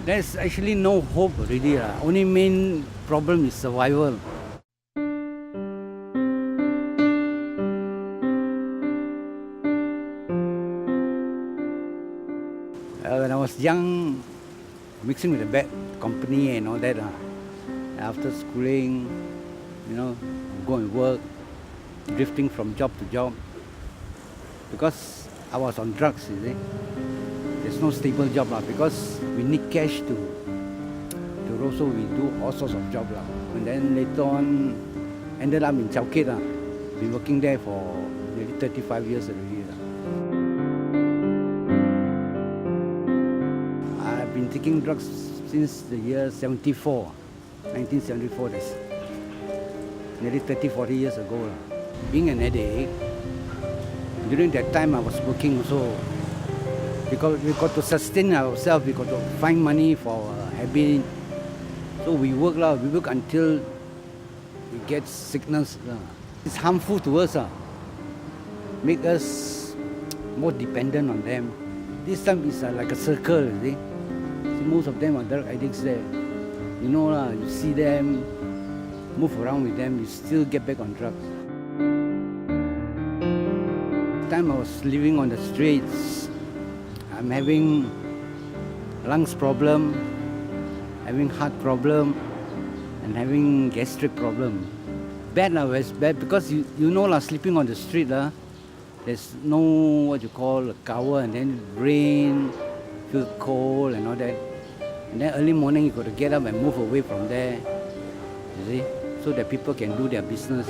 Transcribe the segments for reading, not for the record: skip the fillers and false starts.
There's actually no hope already. Only main problem is survival. When I was young, mixing with the bad company and all that. After schooling, go and work, drifting from job to job. Because I was on drugs, you see. There's no stable job because we need cash to also we do all sorts of jobs. And then later on, ended up in Chowkit. Been working there for nearly 35 years already. I've been taking drugs since the year 74, 1974. That's nearly 30, 40 years ago. Being an addict, during that time I was working also. Because we got to sustain ourselves, we got to find money for our habit. So we work until we get sickness. It's harmful to us. Make us more dependent on them. This time it's like a circle, you see. So most of them are drug addicts there. You see them, move around with them, you still get back on drugs. The time I was living on the streets, I'm having lungs problem, having heart problem, and having gastric problem. Bad because sleeping on the street, there's no cover, and then rain, feel cold and all that. And then early morning you got to get up and move away from there, you see, so that people can do their business.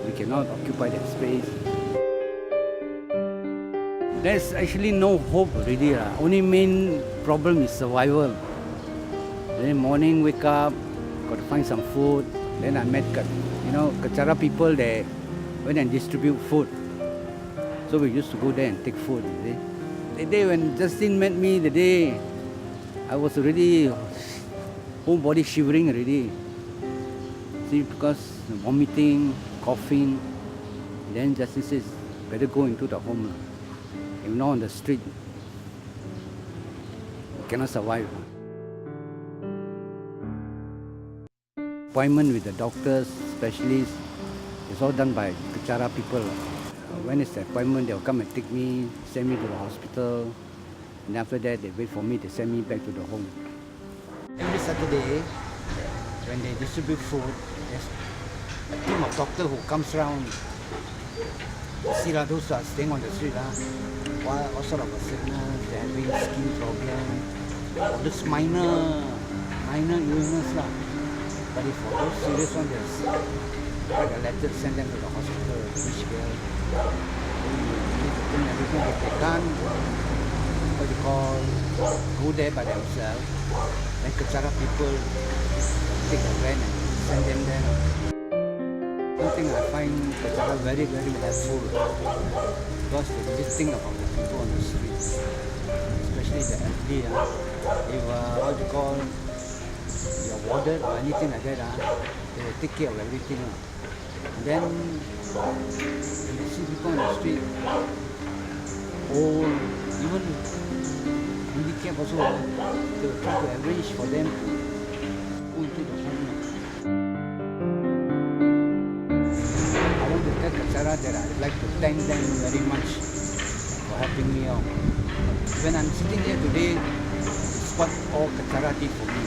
We cannot occupy that space. There's actually no hope already. Only main problem is survival. Then morning wake up, got to find some food. Then I met Kachara people, they went and distribute food. So we used to go there and take food. You see. The day when Justin met me, the day I was already whole body shivering already. See, because vomiting, coughing. Then Justin says, better go into the home. If not on the street, you cannot survive. Appointment with the doctors, specialists, it's all done by Kachara people. When it's the appointment, they'll come and take me, send me to the hospital, and after that, they wait for me to send me back to the home. Every Saturday, when they distribute food, there's a team of doctors who comes around. You see those who are staying on the street, all sort of sickness, they're having skin problems, this minor illness. But if for those serious ones, there's write a letter, send them to the hospital, which care. Everything that they done, go there by themselves. Then Kachara people take a van and send them there. One thing I find Kachara very, very helpful because they just think about the people on the streets, especially the elderly. If you're warded or anything like that, they will take care of everything. And then when you see people on the street, old, even handicapped also, they will try to arrange for them to go into the home. I want to tell Kachara that I'd like to thank them very much for helping me out. When I'm sitting here today, it's what all Kachara did for me.